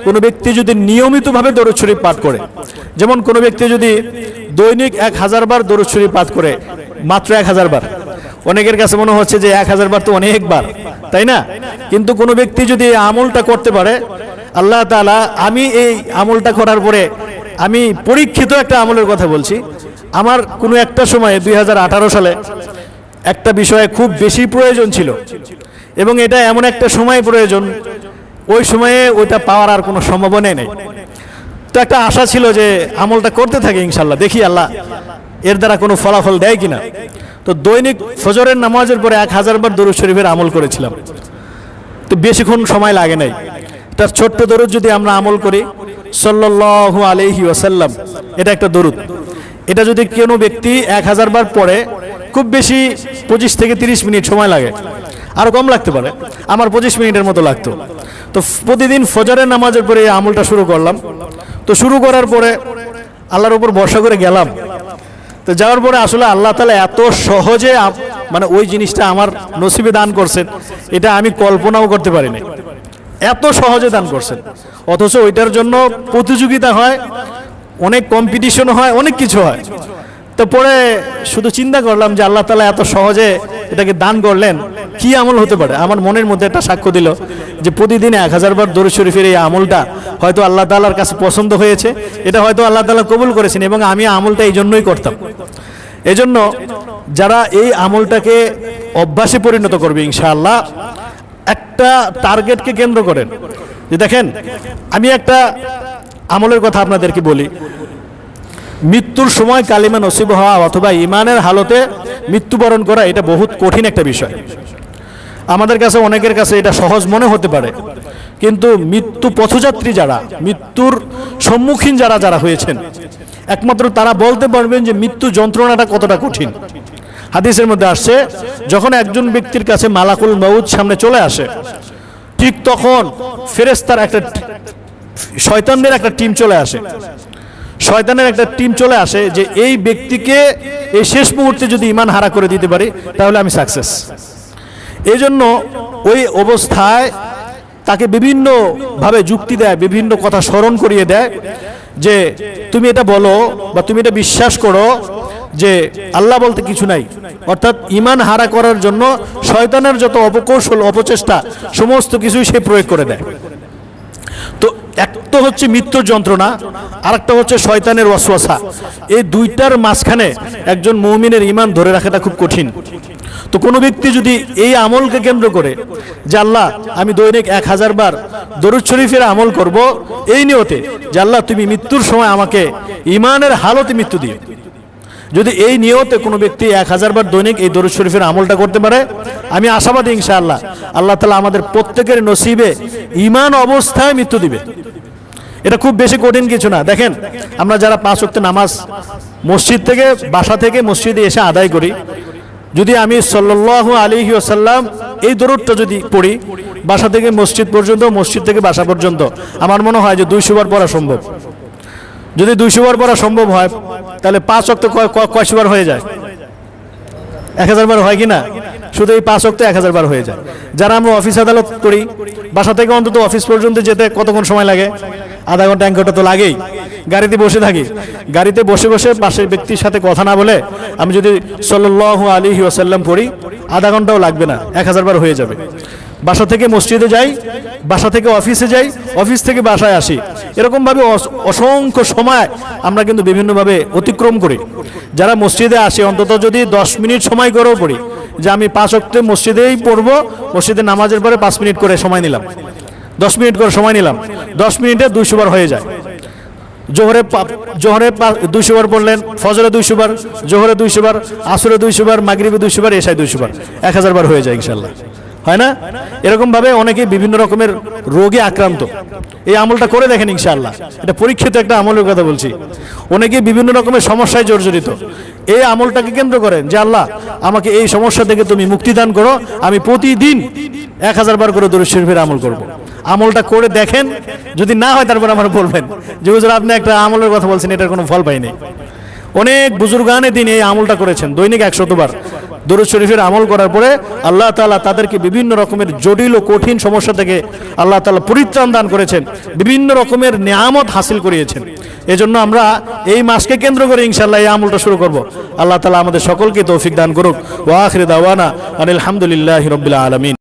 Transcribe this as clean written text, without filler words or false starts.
কোনো ব্যক্তি যদি নিয়মিতভাবে দরুদ শরীফ পাঠ করে, যেমন কোনো ব্যক্তি যদি দৈনিক 1000 বার দরুদ শরীফ পাঠ করে, মাত্র 1000 বার, অনেকের কাছে মনে হচ্ছে যে 1000 বার তো অনেকবার, তাই না? কিন্তু কোনো ব্যক্তি যদি এই আমলটা করতে পারে, আল্লাহ তাআলা, আমি এই আমলটা করার পরে, আমি পরীক্ষিত একটা আমলের কথা বলছি, আমার কোনো একটা সময়ে 2018 সালে একটা বিষয়ে খুব বেশি প্রয়োজন ছিল, এবং এটা এমন একটা সময় প্রয়োজন, ওই সময়ে ওইটা পাওয়ার আর কোনো সম্ভাবনাই নেই। তো একটা আশা ছিল যে আমলটা করতে থাকি ইনশাল্লাহ, দেখি আল্লাহ এর দ্বারা কোনো ফলাফল দেয় কিনা। তো দৈনিক ফজরের নামাজের পরে 1000 বার দরুদ শরীফের আমল করেছিলাম। তো বেশিক্ষণ সময় লাগে নাই। তার ছোট্ট দরুদ যদি আমরা আমল করি, সাল্লাল্লাহু আলাইহি ওয়াসাল্লাম, এটা একটা দরুদ, এটা যদি কোনো ব্যক্তি 1000 বার পড়ে, খুব বেশি 25 থেকে 30 মিনিট সময় লাগে, আরও কম লাগতে পারে, আমার 25 মিনিটের মতো লাগতো। তো প্রতিদিন ফজরের নামাজের পরে এই আমলটা শুরু করলাম। তো শুরু করার পরে আল্লাহর উপর ভরসা করে গেলাম। তো যাওয়ার পরে আসলে আল্লাহ তাআলা এত সহজে মানে ওই জিনিসটা আমার নসিবে দান করছেন, এটা আমি কল্পনাও করতে পারিনি, এত সহজে দান করছেন। অথচ ওইটার জন্য প্রতিযোগিতা হয়, অনেক কম্পিটিশন হয়, অনেক কিছু হয়। তো পরে শুধু চিন্তা করলাম যে আল্লাহ তাআলা এত সহজে এটাকে দান করলেন, কি আমল হতে পারে? আমার মনের মধ্যে একটা সাক্ষ্য দিল যে প্রতিদিন 1000 বার দরুদ শরীফের এই আমলটা হয়তো আল্লাহ তাআলার কাছে পছন্দ হয়েছে, এটা হয়তো আল্লাহ তাআলা কবুল করেছেন, এবং আমি আমলটা এই জন্যই করতাম। এজন্য যারা এই আমলটাকে অভ্যাসে পরিণত করবে ইনশাআল্লাহ, একটা টার্গেটকে কেন্দ্র করেন, যে দেখেন আমি একটা আমলের কথা আপনাদেরকে বলি, মৃত্যুর সময় কালিমা নসিব হওয়া অথবা ইমানের হালতে মৃত্যুবরণ করা, এটা বহুত কঠিন একটা বিষয়। আমাদের কাছে, অনেকের কাছে এটা সহজ মনে হতে পারে, কিন্তু মৃত্যু পথযাত্রী যারা, মৃত্যুর সম্মুখীন যারা হয়েছেন, একমাত্র তারা বলতে পারবেন যে মৃত্যু যন্ত্রণাটা কতটা কঠিন। হাদিসের মধ্যে আসছে, যখন একজন ব্যক্তির কাছে মালাকুল মউত সামনে চলে আসে, ঠিক তখন ফেরেশতার একটা, শয়তানদের একটা টিম চলে আসে, শয়তানের একটা টিম চলে আসে যে এই ব্যক্তিকে এই শেষ মুহূর্তে যদি ঈমান হারা করে দিতে পারি তাহলে আমি সাকসেস। এই জন্য ওই অবস্থায় তাকে বিভিন্নভাবে যুক্তি দেয়, বিভিন্ন কথা স্মরণ করিয়ে দেয় যে তুমি এটা বলো বা তুমি এটা বিশ্বাস করো যে আল্লাহ বলতে কিছু নাই। অর্থাৎ ঈমান হারা করার জন্য শয়তানের যত অপকৌশল, অপচেষ্টা, সমস্ত কিছুই সে প্রয়োগ করে দেয়। তো এক তো হচ্ছে মৃত্যুর যন্ত্রণা, আরেকটা হচ্ছে শয়তানের ওয়াসওয়াসা। এই দুইটার মাঝখানে একজন মুমিনের ঈমান ধরে রাখাটা খুব কঠিন। তো কোনো ব্যক্তি যদি এই আমলকে কেন্দ্র করে যে আল্লাহ আমি দৈনিক 1000 বার দরুদ শরীফের আমল করব, এই নিয়তে যে আল্লাহ তুমি মৃত্যুর সময় আমাকে ঈমানের হালতে মৃত্যু দিও, যদি এই নিয়তে কোনো ব্যক্তি 1000 বার দৈনিক এই দরুদ শরীফের আমলটা করতে পারে, আমি আশাবাদী ইনশাআল্লাহ আল্লাহ তাআলা আমাদের প্রত্যেকের নসিবে ঈমান অবস্থায় মৃত্যু দিবে। এটা খুব বেশি কঠিন কিছু না। দেখেন আমরা যারা 5 ওয়াক্ত নামাজ মসজিদ থেকে, বাসা থেকে মসজিদে এসে আদায় করি, যদি আমি সাল্লাল্লাহু আলাইহি ওয়াসাল্লাম এই দরুদটা যদি পড়ি বাসা থেকে মসজিদ পর্যন্ত, মসজিদ থেকে বাসা পর্যন্ত, আমার মনে হয় যে 200 বার পড়া সম্ভব। যদি 200 বার পড়া সম্ভব হয় তাহলে 5 ওয়াক্ত কয়শো বার হয়ে যায়? 1000 বার হয় কিনা? শুধু এই 5 ওয়াক্ত 1000 বার হয়ে যায়। যারা আমরা অফিস আদালত করি, বাসা থেকে অন্তত অফিস পর্যন্ত যেতে কতক্ষণ সময় লাগে? আধা ঘন্টা, 1 ঘন্টা তো লাগেই। গাড়িতে বসে থাকি, গাড়িতে বসে বসে পাশের ব্যক্তির সাথে কথা না বলে আমি যদি সাল্লাল্লাহু আলাইহি ওয়াসাল্লাম পড়ি, আধা ঘন্টাও লাগবে না, 1000 বার হয়ে যাবে। বাসা থেকে মসজিদে যাই, বাসা থেকে অফিসে যাই, অফিস থেকে বাসায় আসি, এরকমভাবে অসংখ্য সময় আমরা কিন্তু বিভিন্নভাবে অতিক্রম করি। যারা মসজিদে আসে অন্তত যদি 10 মিনিট সময় করেও পড়ি, যে আমি 5 ওয়াক্ত মসজিদেই পড়বো, মসজিদে নামাজের পরে 5 মিনিট করে সময় নিলাম, 10 মিনিট করে সময় নিলাম, 10 মিনিটে 200 বার হয়ে যায়। জোহরে 200 বার পড়লেন, ফজরে 200 বার, জোহরে 200 বার, আসরে 200 বার, মাগরিবে 200 বার, এশায় 200 বার, 1000 বার হয়ে যায় ইনশাআল্লাহ, হয় না? এরকমভাবে অনেকে বিভিন্ন রকমের রোগে আক্রান্ত, এই আমলটা করে দেখেন ইনশাআল্লাহ, এটা পরীক্ষিত একটা আমলের কথা বলছি। অনেকে বিভিন্ন রকমের সমস্যায় জর্জরিত, এই আমলটাকে কেন্দ্র করেন যে আল্লাহ আমাকে এই সমস্যা থেকে তুমি মুক্তি দান করো, আমি প্রতিদিন 1000 বার করে দরুদ শরীফের আমল করব। আমলটা করে দেখেন, যদি না হয় তারপর আমার বলবেন যে হুজুর আপনি একটা আমলের কথা বলছেন, এটার কোনো ফল পাইনি। অনেক বুজুর্গানে দিন এই আমলটা করেছেন, দৈনিক 100 বার দরুদ শরীফের আমল করার পরে আল্লাহ তাআলা তাদেরকে বিভিন্ন রকমের জটিল ও কঠিন সমস্যা থেকে আল্লাহ তাআলা পরিত্রাণ দান করেছেন, বিভিন্ন রকমের নিয়ামত হাসিল করিয়েছেন। এজন্য আমরা এই মাসকে কেন্দ্র করে ইনশাআল্লাহ এই আমলটা শুরু করব। আল্লাহ তাআলা আমাদের সকলকে তৌফিক দান করুক। ওয়া আখিরু দাওয়ানা আনিল হামদুলিল্লাহি রাব্বিল আলামিন।